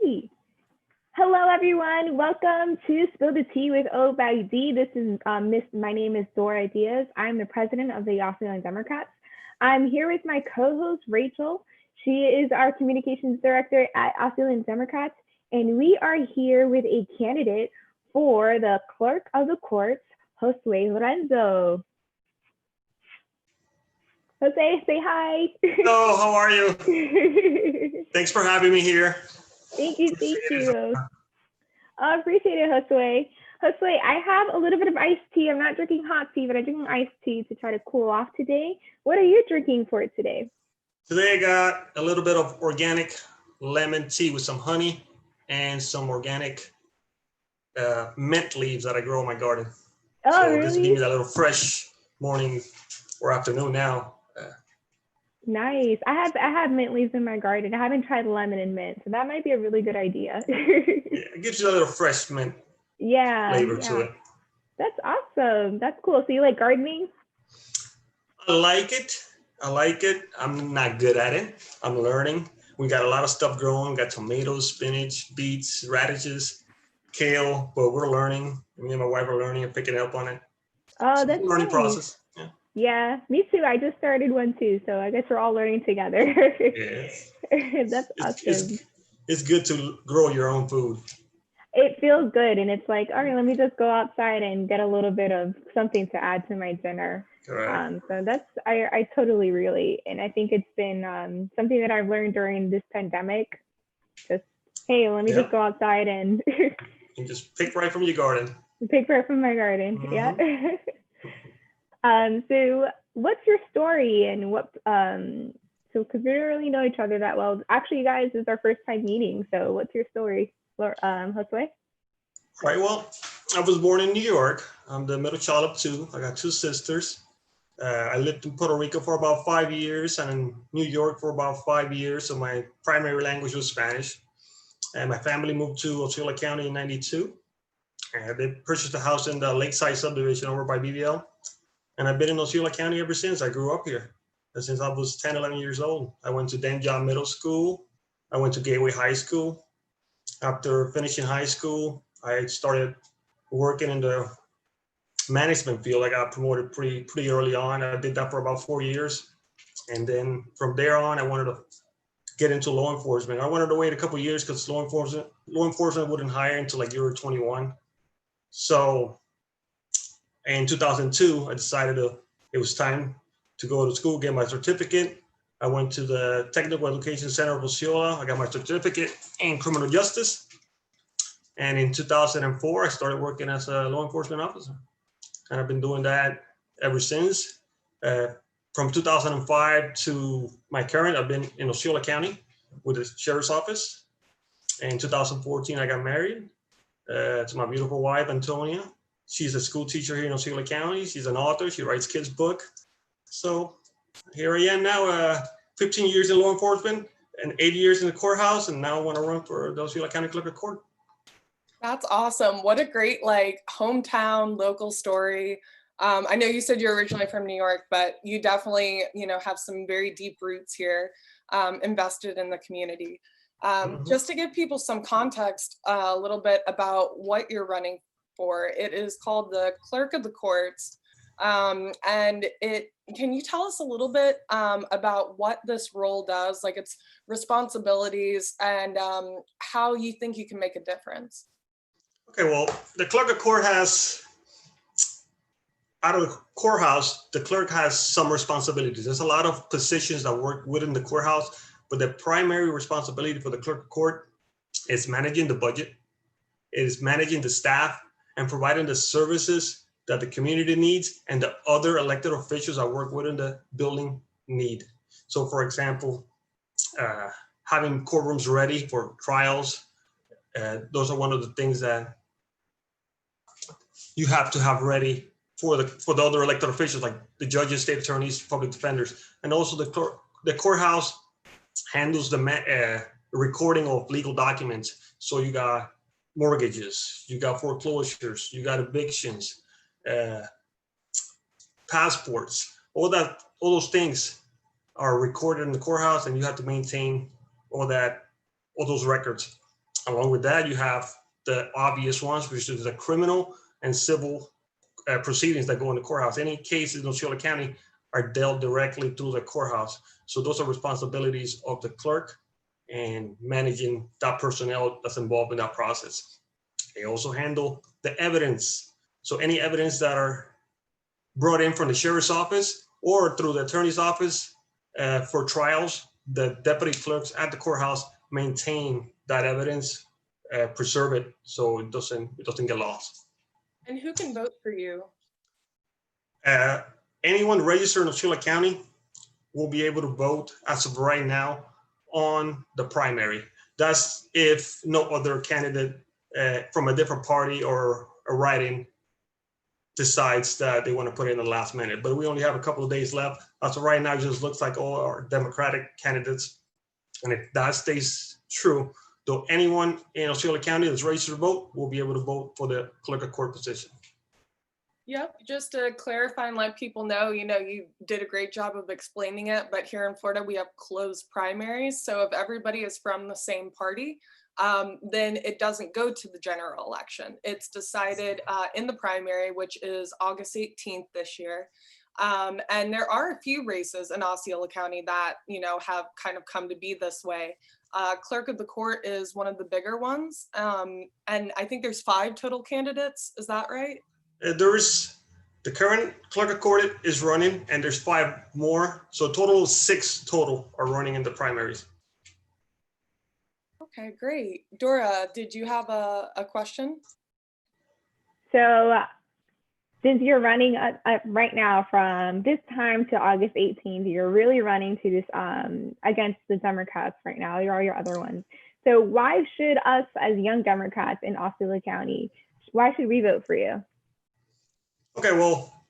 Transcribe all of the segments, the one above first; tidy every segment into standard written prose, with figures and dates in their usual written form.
right. Hello, everyone. Welcome to Spill the Tea with OYD. This is My name is Dora Diaz. I'm the president of the Osceola Democrats. I'm here with my co-host Rachel. She is our communications director at Osceola Democrats, and we are here with a candidate for the clerk of the courts, Jossue Lorenzo. Jose, say hi. Hello, how are you? Thanks for having me here. Thank you. I appreciate it, Josue. Josue, I have a little bit of iced tea. I'm not drinking hot tea, but I'm drinking iced tea to try to cool off today. What are you drinking for today? Today I got a little bit of organic lemon tea with some honey and some organic mint leaves that I grow in my garden. Oh, so really? This will give me that little fresh morning or afternoon now. Nice. I have mint leaves in my garden. I haven't tried lemon and mint, so that might be a really good idea. Yeah, it gives you a little fresh mint flavor to it. That's awesome. That's cool. So you like gardening? I like it. I'm not good at it. I'm learning. We got a lot of stuff growing. We got tomatoes, spinach, beets, radishes, kale, but we're learning. Me and my wife are learning and picking up on it. Oh, that's a learning nice. process. Yeah, me too. I just started one too, so I guess we're all learning together. Yes. That's awesome. It's good to grow your own food. It feels good, and it's like, all right, let me just go outside and get a little bit of something to add to my dinner. Correct. So I totally relate, and I think it's been something that I've learned during this pandemic. Just, hey, let me just go outside and and just pick right from your garden. Pick right from my garden. Mm-hmm. Yeah. So what's your story and so because we don't really know each other that well. Actually, you guys, this is our first time meeting. So what's your story, Jossue? Right, well, I was born in New York. I'm the middle child of two. I got two sisters. I lived in Puerto Rico for about 5 years and in New York for about 5 years. So my primary language was Spanish. And my family moved to Osceola County in 92. And they purchased a house in the Lakeside subdivision over by BBL. And I've been in Osceola County ever since. I grew up here. And since I was 10, 11 years old. I went to Denjon Middle School. I went to Gateway High School. After finishing high school, I started working in the management field. I got promoted pretty early on. I did that for about 4 years. And then from there on, I wanted to get into law enforcement. I wanted to wait a couple of years because law enforcement wouldn't hire until like you were 21. So in 2002, I decided it was time to go to school, get my certificate. I went to the Technical Education Center of Osceola. I got my certificate in criminal justice. And in 2004, I started working as a law enforcement officer. And I've been doing that ever since. From 2005 to my current, I've been in Osceola County with the sheriff's office. In 2014, I got married to my beautiful wife, Antonia. She's a school teacher here in Osceola County. She's an author. She writes kids' book. So here I am now, 15 years in law enforcement and 8 years in the courthouse. And now I want to run for the Osceola County Clerk of Court. That's awesome. What a great hometown local story. I know you said you're originally from New York, but you definitely, have some very deep roots here, invested in the community. Just to give people some context a little bit about what you're running for, it is called the Clerk of the Courts. Can you tell us a little bit about what this role does, like its responsibilities, and how you think you can make a difference? Okay, well, the Clerk of Court out of the courthouse, the clerk has some responsibilities. There's a lot of positions that work within the courthouse, but the primary responsibility for the Clerk of Court is managing the budget, it is managing the staff, and providing the services that the community needs and the other elected officials that work within the building need. So for example, having courtrooms ready for trials, those are one of the things that you have to have ready for the other elected officials, like the judges, state attorneys, public defenders. And also the courthouse handles the recording of legal documents. So you got mortgages, you got foreclosures, you got evictions, passports, all those things are recorded in the courthouse, and you have to maintain all those records. Along with that, you have the obvious ones, which is the criminal and civil proceedings that go in the courthouse. Any cases in Osceola County are dealt directly through the courthouse. So those are responsibilities of the clerk and managing that personnel that's involved in that process. They also handle the evidence. So any evidence that are brought in from the sheriff's office or through the attorney's office for trials, the deputy clerks at the courthouse maintain that evidence, preserve it so it doesn't get lost. And who can vote for you? Anyone registered in Osceola County will be able to vote as of right now on the primary. That's if no other candidate from a different party or a write-in decides that they want to put in the last minute. But we only have a couple of days left. As of right now, it just looks like all our Democratic candidates. And if that stays true, though, anyone in Osceola County that's registered to vote will be able to vote for the clerk of court position. Yep, just to clarify and let people know, you did a great job of explaining it, but here in Florida, we have closed primaries. So if everybody is from the same party, then it doesn't go to the general election. It's decided in the primary, which is August 18th this year. And there are a few races in Osceola County that, have kind of come to be this way. Clerk of the court is one of the bigger ones. And I think there's 5 total candidates. Is that right? There's the current clerk of court is running, and there's 5 more. So total 6 total are running in the primaries. Okay, great. Dora, did you have a question? So since you're running right now from this time to August 18th, you're really running to this against the Democrats right now, all your other ones. So why should us as young Democrats in Osceola County, why should we vote for you? Okay, well,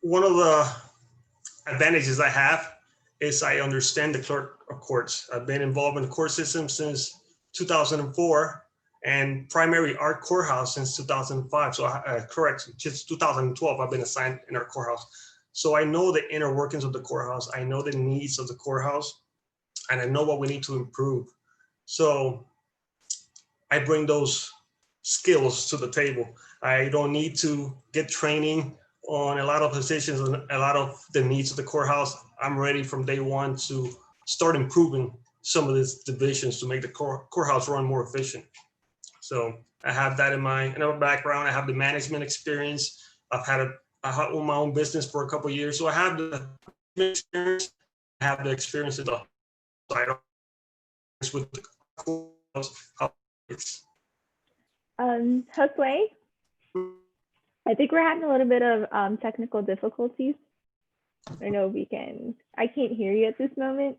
one of the advantages I have is I understand the clerk of courts. I've been involved in the court system since 2004 and primary our courthouse since 2005. So correct, just 2012, I've been assigned in our courthouse. So I know the inner workings of the courthouse. I know the needs of the courthouse, and I know what we need to improve. So I bring those skills to the table. I don't need to get training on a lot of positions and a lot of the needs of the courthouse. I'm ready from day one to start improving some of these divisions to make the courthouse run more efficient. So I have that in my background. I have the management experience. I owned my own business for a couple of years. So I have the experience, I have the experience in the side with the courthouse, how it's. Josue, I think we're having a little bit of technical difficulties. I don't know if I can't hear you at this moment.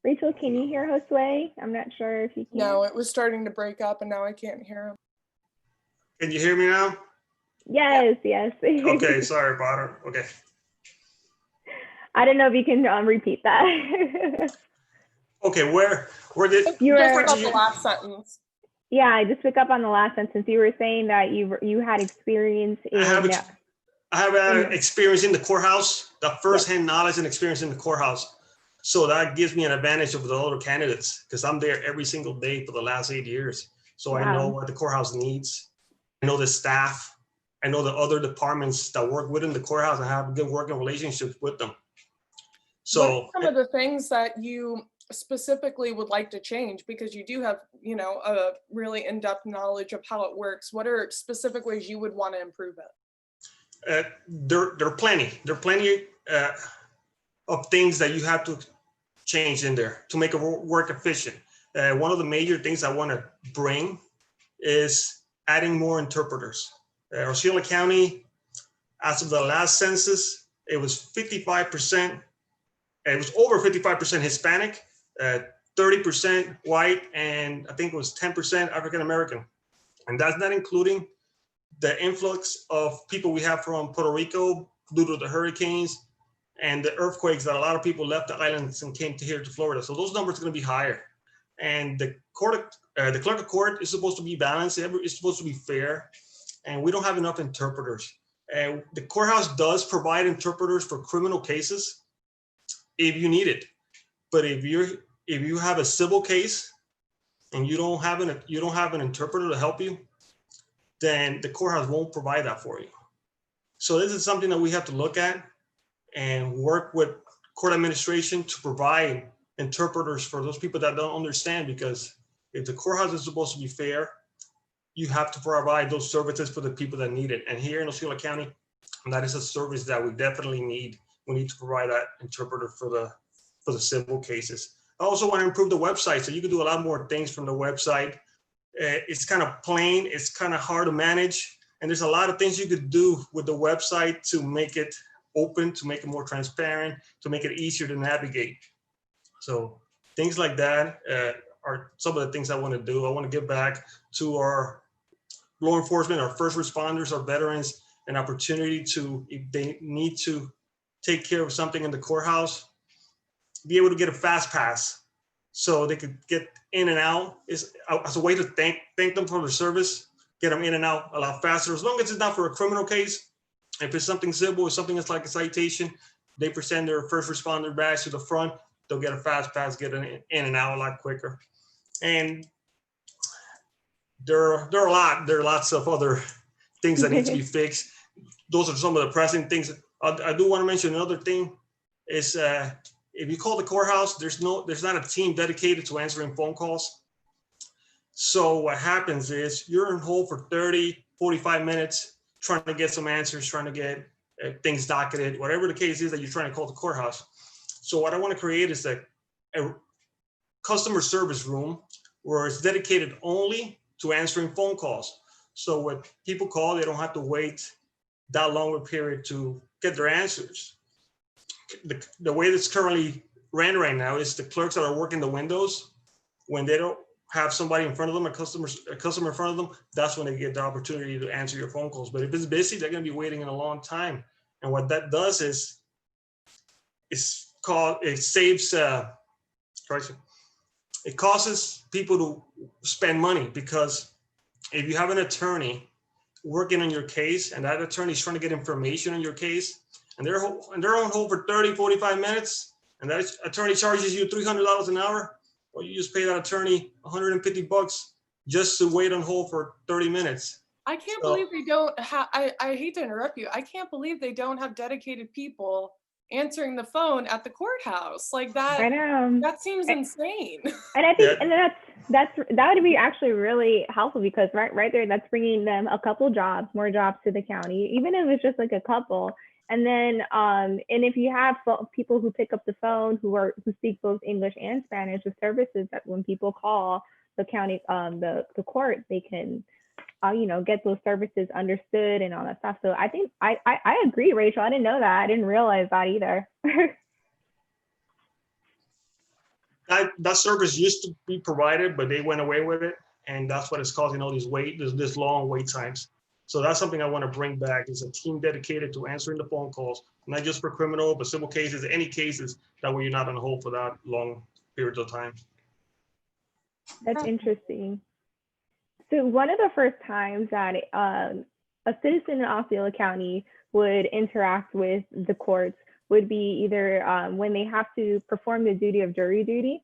Rachel, can you hear Josue? I'm not sure if you can. No, it was starting to break up and now I can't hear him. Can you hear me now? Yes, yes. Okay, sorry about it. Okay. I don't know if you can repeat that. Okay, where did you were about the last sentence? Yeah, I just pick up on the last sentence. You were saying that you had experience in. I have experience in the courthouse, the firsthand knowledge and experience in the courthouse. So that gives me an advantage over the other candidates because I'm there every single day for the last 8 years. So wow. I know what the courthouse needs. I know the staff. I know the other departments that work within the courthouse and have good working relationships with them. So what are some of the things that you specifically would like to change, because you do have, a really in-depth knowledge of how it works? What are specific ways you would want to improve it? There are plenty of things that you have to change in there to make it work efficient. One of the major things I want to bring is adding more interpreters. Osceola County, as of the last census, it was 55%. It was over 55% Hispanic, 30% white, and I think it was 10% African American. And that's not including the influx of people we have from Puerto Rico due to the hurricanes and the earthquakes that a lot of people left the islands and came here to Florida. So those numbers are going to be higher. And the clerk of court is supposed to be balanced. It's supposed to be fair. And we don't have enough interpreters. And the courthouse does provide interpreters for criminal cases if you need it. But if you have a civil case and you don't have an interpreter to help you, then the courthouse won't provide that for you. So this is something that we have to look at and work with court administration to provide interpreters for those people that don't understand, because if the courthouse is supposed to be fair, you have to provide those services for the people that need it. And here in Osceola County, that is a service that we definitely need. We need to provide that interpreter for the civil cases. I also want to improve the website, so you can do a lot more things from the website. It's kind of plain, it's kind of hard to manage, and there's a lot of things you could do with the website to make it open, to make it more transparent, to make it easier to navigate. So things like that are some of the things I want to do. I want to give back to our law enforcement, our first responders, our veterans, an opportunity to, if they need to take care of something in the courthouse, be able to get a fast pass so they could get in and out as a way to thank them for their service, get them in and out a lot faster, as long as it's not for a criminal case. If it's something civil, if something that's like a citation, they present their first responder badge to the front, they'll get a fast pass, get in and out a lot quicker. And there are lots of other things that need to be fixed. Those are some of the pressing things. I do want to mention another thing is if you call the courthouse, there's not a team dedicated to answering phone calls. So what happens is you're on hold for 30, 45 minutes trying to get some answers, trying to get things docketed, whatever the case is that you're trying to call the courthouse. So what I want to create is a customer service room where it's dedicated only to answering phone calls. So when people call, they don't have to wait that long a period to get their answers. The way that's currently ran right now is the clerks that are working the windows, when they don't have somebody in front of them, a customer in front of them, that's when they get the opportunity to answer your phone calls. But if it's busy, they're going to be waiting in a long time. And what that does is it causes people to spend money, because if you have an attorney working on your case and that attorney is trying to get information on your case, and they're on hold for 30, 45 minutes, and that attorney charges you $300 an hour, well, you just pay that attorney $150 just to wait on hold for 30 minutes. I can't believe they don't have, I hate to interrupt you. I can't believe they don't have dedicated people answering the phone at the courthouse like that. I know. That seems insane. And I think, and that would be actually really helpful, because right there, that's bringing them a couple jobs, more jobs to the county, even if it's just like a couple. And then, and if you have people who pick up the phone who speak both English and Spanish, the services that when people call the county, the court, they can, get those services understood and all that stuff. So I think I agree, Rachel. I didn't know that. I didn't realize that either. That service used to be provided, but they went away with it, and that's what is causing all these this long wait times. So that's something I want to bring back, is a team dedicated to answering the phone calls, not just for criminal, but civil cases, any cases that where you're not on hold for that long periods of time. That's interesting. So one of the first times that a citizen in Osceola County would interact with the courts would be either when they have to perform the duty of jury duty.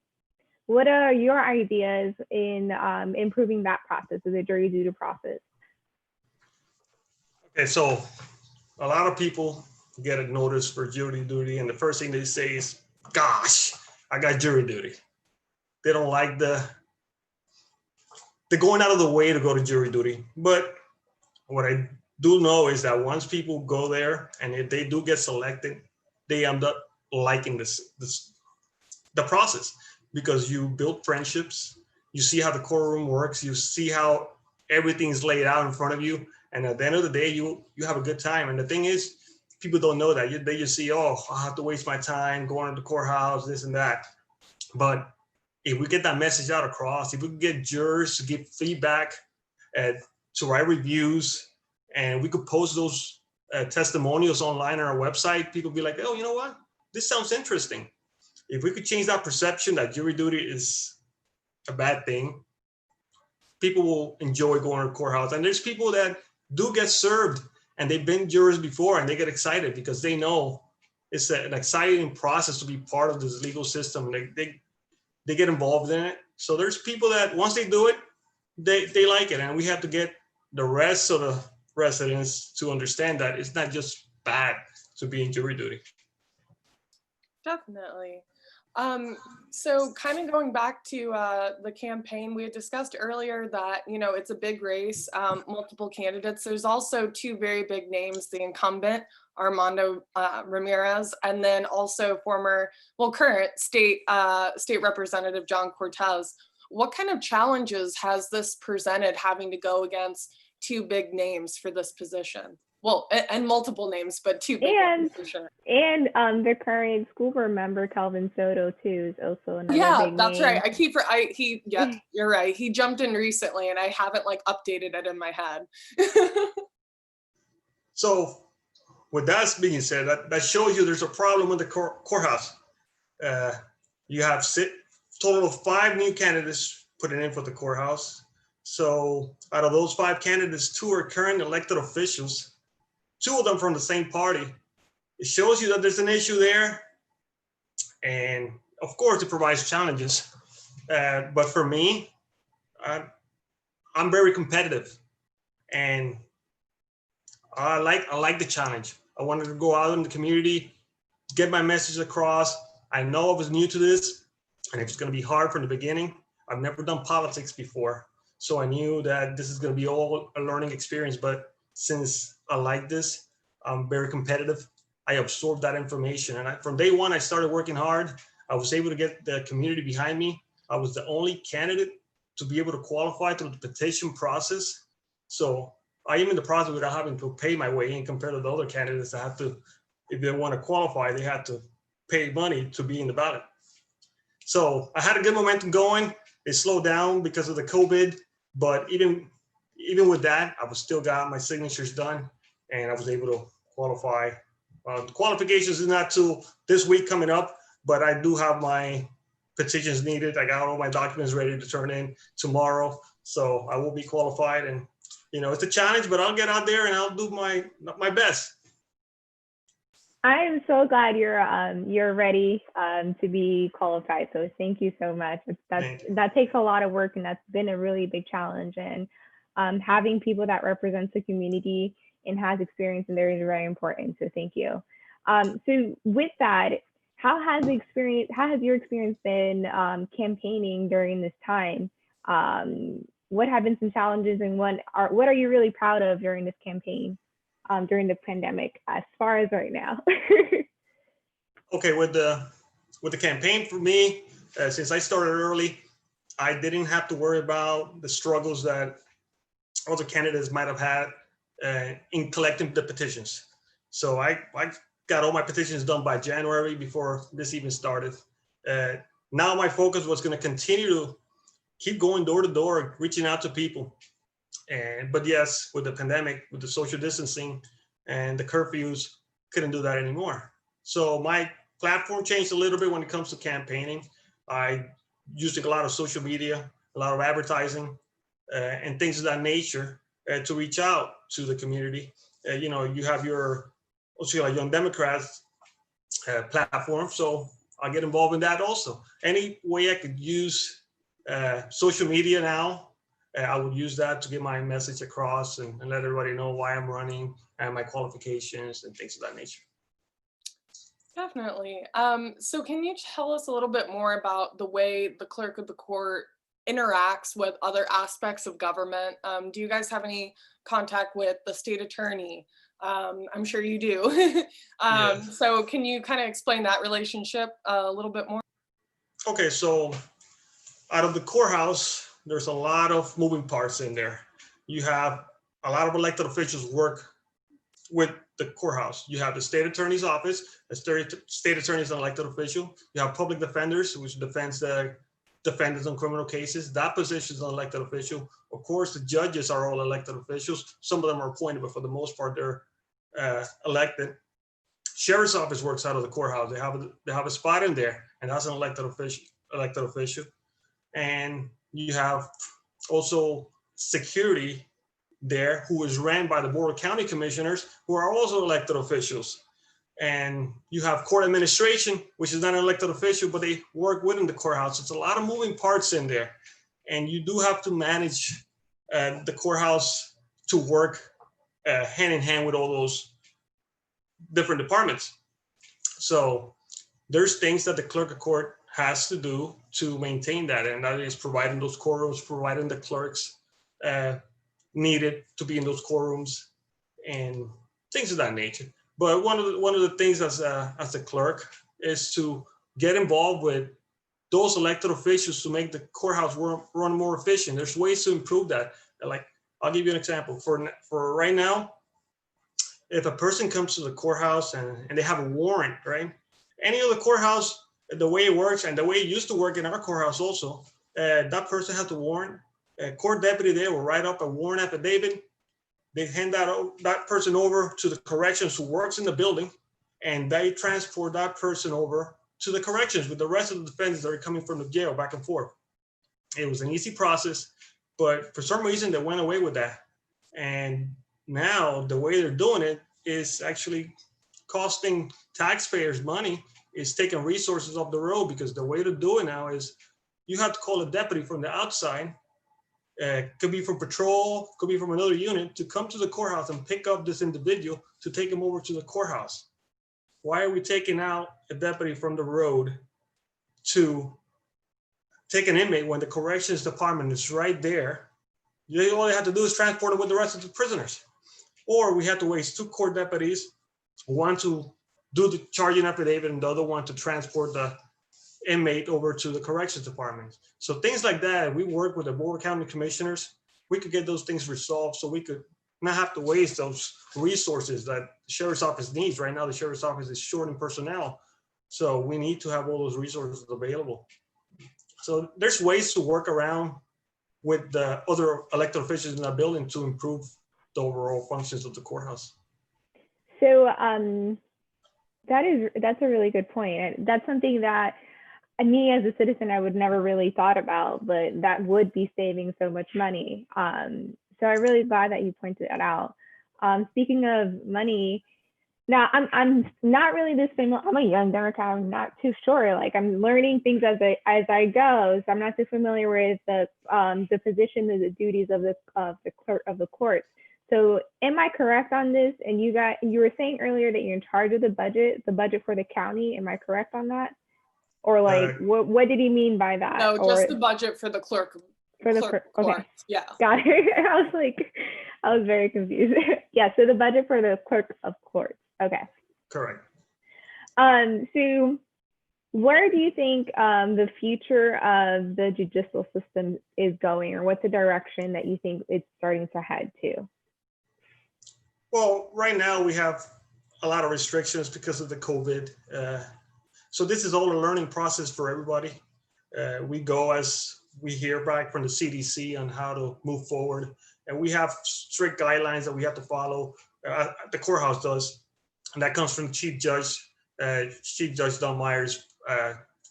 What are your ideas in improving that process, of the jury duty process? Okay, so a lot of people get a notice for jury duty, and the first thing they say is, gosh, I got jury duty. They don't like they're going out of the way to go to jury duty. But what I do know is that once people go there, and if they do get selected, they end up liking the process, because you build friendships, you see how the courtroom works, you see how everything is laid out in front of you, and at the end of the day, you have a good time. And the thing is, people don't know that. They just see, oh, I have to waste my time going to the courthouse, this and that. But if we get that message out across, if we can get jurors to give feedback, to write reviews, and we could post those testimonials online on our website, people be like, oh, you know what? This sounds interesting. If we could change that perception that jury duty is a bad thing, people will enjoy going to the courthouse. And there's people that do get served, and they've been jurors before, and they get excited because they know it's an exciting process to be part of this legal system. They get involved in it. So there's people that once they do it, they like it. And we have to get the rest of the residents to understand that it's not just bad to be in jury duty. Definitely. So kind of going back to the campaign, we had discussed earlier that, you know, it's a big race, multiple candidates. There's also two very big names, the incumbent, Armando Ramirez, and then also current state representative, John Cortez. What kind of challenges has this presented, having to go against two big names for this position? Well, and multiple names, but two big names for sure. And the current school board member, Calvin Soto, too, is also another big that's name. right. You're right. He jumped in recently and I haven't like updated it in my head. So with that being said, that shows you there's a problem with the courthouse. You have total of 5 new candidates putting in for the courthouse. So out of those 5 candidates, 2 are current elected officials, 2 of them from the same party. It shows you that there's an issue there. And of course it provides challenges. But for me, I'm very competitive and I like the challenge. I wanted to go out in the community, get my message across. I know I was new to this and it's going to be hard from the beginning. I've never done politics before. So I knew that this is going to be all a learning experience. But since I like this, I'm very competitive. I absorbed that information. And from day one, I started working hard. I was able to get the community behind me. I was the only candidate to be able to qualify through the petition process. So I am in the process without having to pay my way in compared to the other candidates that have to, if they want to qualify, they have to pay money to be in the ballot. So I had a good momentum going. It slowed down because of the COVID, but even with that, I was still got my signatures done and I was able to qualify. The qualifications is not till this week coming up, but I do have my petitions needed. I got all my documents ready to turn in tomorrow. So I will be qualified and, you know, it's a challenge, but I'll get out there and I'll do my best. I am so glad you're ready to be qualified. So thank you so much. That takes a lot of work and that's been a really big challenge. And having people that represents the community and has experience in there is very important. So thank you. So with that, how has your experience been campaigning during this time? What have been some challenges and what are you really proud of during this campaign? During the pandemic, as far as right now? Okay, with the campaign for me, since I started early, I didn't have to worry about the struggles that other candidates might have had in collecting the petitions. So I got all my petitions done by January before this even started. Now my focus was going to continue to keep going door to door, reaching out to people. But yes, with the pandemic, with the social distancing and the curfews, couldn't do that anymore. So my platform changed a little bit when it comes to campaigning. I used a lot of social media, a lot of advertising, and things of that nature to reach out to the community. You know, you have your Osceola Young Democrats platform, so I get involved in that also. Any way I could use social media now, I would use that to get my message across and let everybody know why I'm running and my qualifications and things of that nature. Definitely. So can you tell us a little bit more about the way the clerk of the court interacts with other aspects of government? Do you guys have any contact with the state attorney? I'm sure you do. Yes. So can you kind of explain that relationship a little bit more? Okay, so out of the courthouse, there's a lot of moving parts in there. You have a lot of elected officials work with the courthouse. You have the state attorney's office. The state attorney is an elected official. You have public defenders, which defends the defendants on criminal cases. That position is an elected official. Of course, the judges are all elected officials. Some of them are appointed, but for the most part, they're elected. Sheriff's office works out of the courthouse. They have a spot in there, and that's an elected official. And you have also security there, who is ran by the Board of County Commissioners, who are also elected officials. And you have court administration, which is not an elected official, but they work within the courthouse. It's a lot of moving parts in there. And you do have to manage the courthouse to work hand in hand with all those different departments. So there's things that the clerk of court has to do to maintain that. And that is providing those courtrooms, providing the clerks needed to be in those courtrooms and things of that nature. But one of the things as a clerk is to get involved with those elected officials to make the courthouse run more efficient. There's ways to improve that. Like, I'll give you an example. For right now, if a person comes to the courthouse and they have a warrant, right? Any other courthouse, the way it works and the way it used to work in our courthouse also, that person has a warrant. A court deputy there will write up a warrant affidavit. They hand that person over to the corrections who works in the building, and they transport that person over to the corrections with the rest of the defendants that are coming from the jail back and forth. It was an easy process, but for some reason they went away with that. And now the way they're doing it is actually costing taxpayers money, is taking resources off the road, because the way to do it now is you have to call a deputy from the outside. Could be from patrol, could be from another unit, to come to the courthouse and pick up this individual to take him over to the courthouse. Why are we taking out a deputy from the road to take an inmate when the corrections department is right there? All they have to do is transport him with the rest of the prisoners. Or we have to waste 2 court deputies, one to do the charging affidavit and the other one to transport the inmate over to the corrections department. So things like that, we work with the board of county commissioners. We could get those things resolved so we could not have to waste those resources that the sheriff's office needs. Right now, the sheriff's office is short in personnel. So we need to have all those resources available. So there's ways to work around with the other elected officials in that building to improve the overall functions of the courthouse. So that's a really good point. And that's something that me as a citizen, I would never really thought about, but that would be saving so much money. So I'm really glad that you pointed that out. Speaking of money, now I'm not really this familiar. I'm a young Democrat. I'm not too sure. Like, I'm learning things as I go. So I'm not too familiar with the position and the duties of the clerk of the court. So am I correct on this? And you were saying earlier that you're in charge of the budget for the county. Am I correct on that? Or like, what did he mean by that? No, just the budget for the clerk. For the clerk. Okay. Yeah. Got it. I was very confused. Yeah. So the budget for the clerk of courts. Okay. Correct. So where do you think the future of the judicial system is going, or what's the direction that you think it's starting to head to? Well, right now we have a lot of restrictions because of the COVID. So this is all a learning process for everybody. We go as we hear back from the CDC on how to move forward. And we have strict guidelines that we have to follow. The courthouse does. And that comes from Chief Judge. Chief Judge Don Myers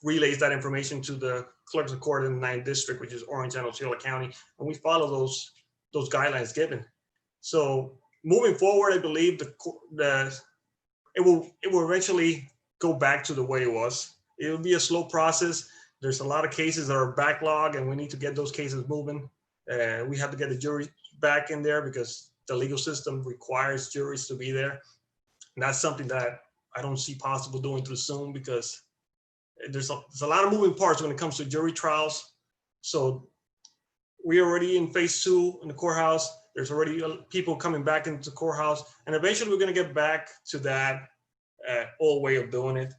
relays that information to the clerks of court in the 9th district, which is Orange and Osceola County. And we follow those guidelines given. So moving forward, I believe it will eventually go back to the way it was. It will be a slow process. There's a lot of cases that are backlogged, and we need to get those cases moving. We have to get the jury back in there because the legal system requires juries to be there. And that's something that I don't see possible doing too soon, because there's a lot of moving parts when it comes to jury trials. So we're already in phase 2 in the courthouse. There's already people coming back into the courthouse, and eventually we're going to get back to that old way of doing it.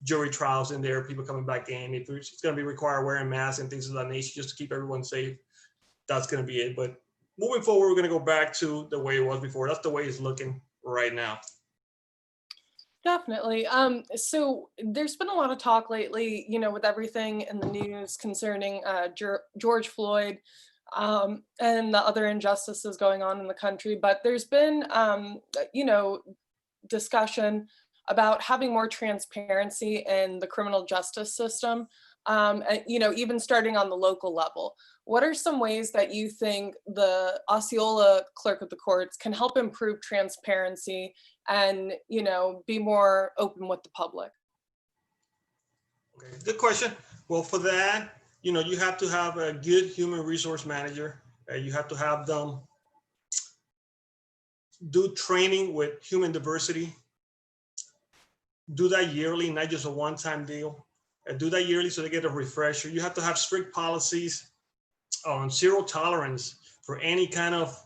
Jury trials in there, people coming back in. If it's going to be required wearing masks and things of that nature just to keep everyone safe, that's going to be it. But moving forward, we're going to go back to the way it was before. That's the way it's looking right now. Definitely. So there's been a lot of talk lately, with everything in the news concerning George Floyd and the other injustices going on in the country. But there's been, discussion about having more transparency in the criminal justice system. even starting on the local level. What are some ways that you think the Osceola Clerk of the Courts can help improve transparency and, be more open with the public? Okay, good question. Well, for that, you have to have a good human resource manager. You have to have them do training with human diversity. Do that yearly, not just a one-time deal. Do that yearly so they get a refresher. You have to have strict policies on zero tolerance for any kind of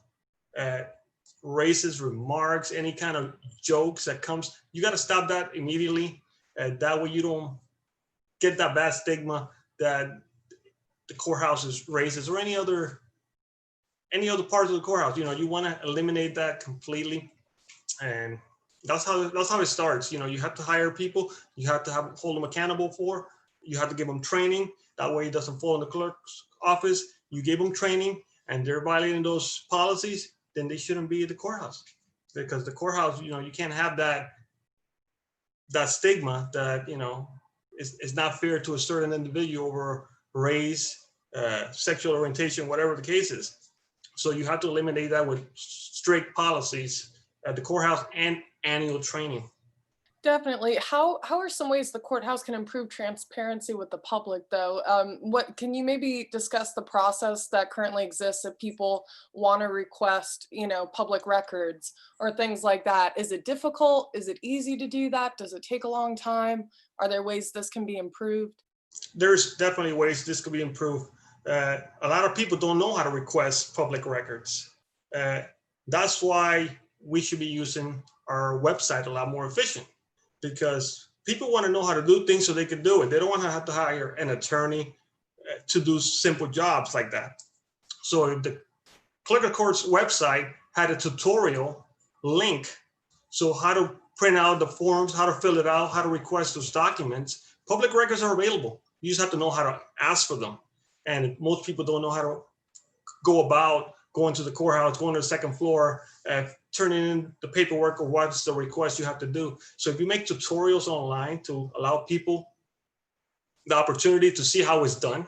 racist remarks, any kind of jokes that comes. You got to stop that immediately. That way you don't get that bad stigma that the courthouse is racist or any other parts of the courthouse. You want to eliminate that completely, and that's how it starts. You have to hire people. You have to hold them accountable for. You have to give them training. That way it doesn't fall in the clerk's office. You give them training, and they're violating those policies, then they shouldn't be at the courthouse, because the courthouse, you can't have that stigma that is not fair to a certain individual over race, sexual orientation, whatever the case is. So you have to eliminate that with strict policies at the courthouse and annual training. Definitely. How are some ways the courthouse can improve transparency with the public, though? What can you maybe discuss the process that currently exists if people want to request, public records or things like that? Is it difficult? Is it easy to do that? Does it take a long time? Are there ways this can be improved? There's definitely ways this could be improved. A lot of people don't know how to request public records. That's why we should be using our website a lot more efficient, because people want to know how to do things so they can do it. They don't want to have to hire an attorney to do simple jobs like that. So if the Clerk of Court's website had a tutorial link, so how to print out the forms, how to fill it out, how to request those documents, public records are available. You just have to know how to ask for them. And most people don't know how to go about going to the courthouse, going to the second floor, turning in the paperwork or what's the request you have to do. So if you make tutorials online to allow people the opportunity to see how it's done,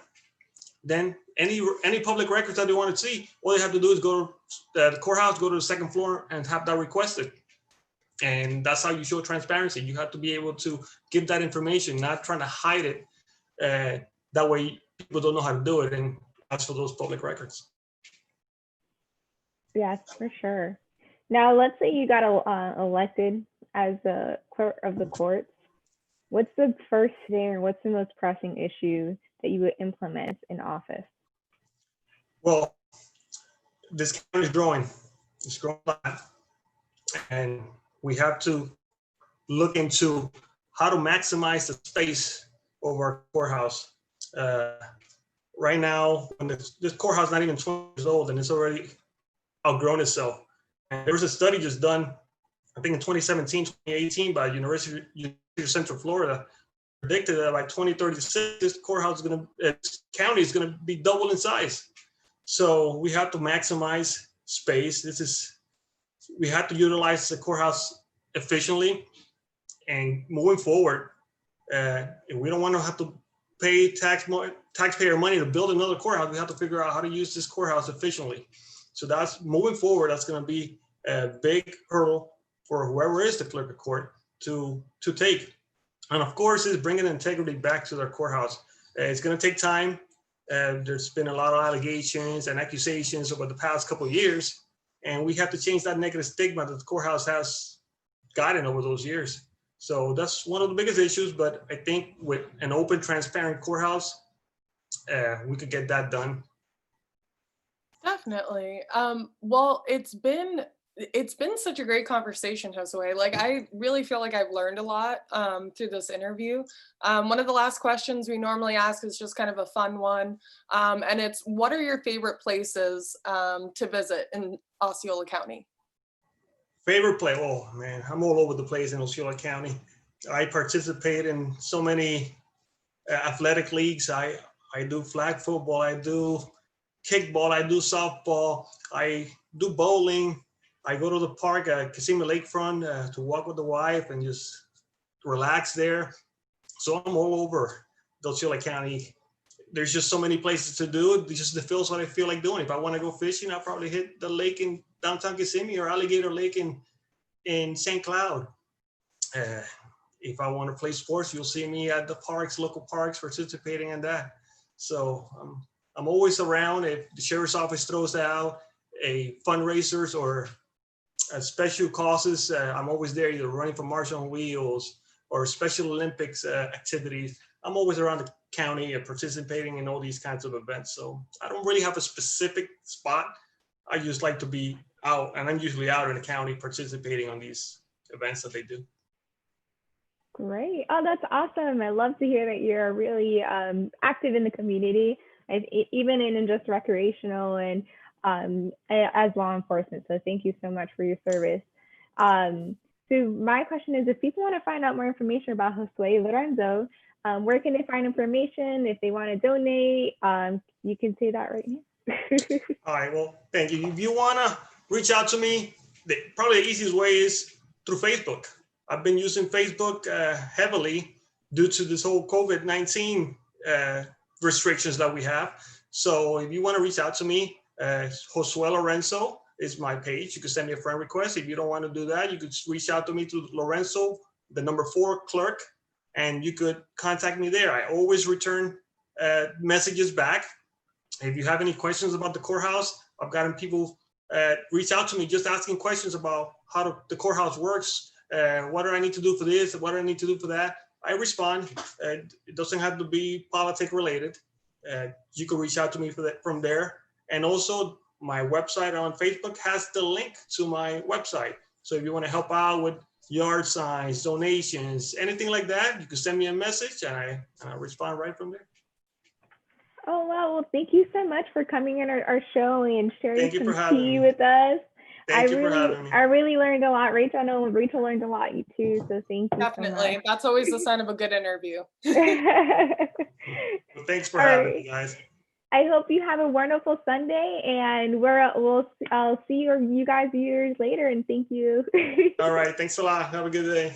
then any public records that they want to see, all they have to do is go to the courthouse, go to the second floor and have that requested. And that's how you show transparency. You have to be able to give that information, not trying to hide it. That way people don't know how to do it and ask for those public records. Yes, for sure. Now, let's say you got elected as the clerk of the courts. What's the first thing, or what's the most pressing issue that you would implement in office? Well, this county is growing. It's growing a lot. And we have to look into how to maximize the space of our courthouse. Right now, when this courthouse is not even 20 years old and it's already outgrown itself. And there was a study just done, I think in 2017, 2018 by University of Central Florida, predicted that by 2036, this courthouse county is going to be double in size. So we have to maximize space. We have to utilize the courthouse efficiently, and moving forward, if we don't want to have to pay taxpayer money to build another courthouse, we have to figure out how to use this courthouse efficiently. So that's moving forward. That's going to be a big hurdle for whoever is the clerk of court to take. And of course, is bringing integrity back to their courthouse. It's going to take time. There's been a lot of allegations and accusations over the past couple of years, and we have to change that negative stigma that the courthouse has gotten over those years. So that's one of the biggest issues, but I think with an open, transparent courthouse, we could get that done. Definitely. Well, it's been such a great conversation, Jossue. Like, I really feel like I've learned a lot through this interview. One of the last questions we normally ask is just kind of a fun one. And it's, what are your favorite places to visit in Osceola County? Favorite place? Oh man, I'm all over the place in Osceola County. I participate in so many athletic leagues. I do flag football, I do kickball, I do softball, I do bowling. I go to the park at Kissimmee Lakefront to walk with the wife and just relax there. So I'm all over Osceola County, there's just so many places to do it. It just fulfills what I feel like doing. If I want to go fishing, I'll probably hit the lake in downtown Kissimmee or Alligator Lake in St. Cloud. If I want to play sports, you'll see me at the parks, local parks, participating in that. So I'm always around. If the sheriff's office throws out a fundraisers or special causes, I'm always there, either running for March on Wheels or Special Olympics activities. I'm always around the county and participating in all these kinds of events. So I don't really have a specific spot. I just like to be out, and I'm usually out in the county participating on these events that they do. Great. Oh, that's awesome. I love to hear that you're really active in the community, even in just recreational and as law enforcement. So thank you so much for your service. So my question is, if people want to find out more information about Jossue Lorenzo, where can they find information? If they want to donate, you can say that right now. All right, well, thank you. If you want to reach out to me, probably the easiest way is through Facebook. I've been using Facebook heavily due to this whole COVID-19 restrictions that we have. So if you want to reach out to me, Jossue Lorenzo is my page. You can send me a friend request. If you don't want to do that, you could reach out to me through Lorenzo, the number 4 Clerk, and you could contact me there. I always return messages back. If you have any questions about the courthouse, I've gotten people reach out to me just asking questions about how the courthouse works. What do I need to do for this? What do I need to do for that? I respond. It doesn't have to be politic related. You can reach out to me from there. And also my website on Facebook has the link to my website. So if you want to help out with yard signs, donations, anything like that, you can send me a message and I respond right from there. Oh, wow. Well, thank you so much for coming in our show and sharing some tea with us. Thank you for having me. I really learned a lot. Rachel, I know Rachel learned a lot too. So thank you. Definitely. So much. That's always the sign of a good interview. Well, thanks for having me, guys. I hope you have a wonderful Sunday, and I'll see you guys years later. And thank you. All right. Thanks a lot. Have a good day.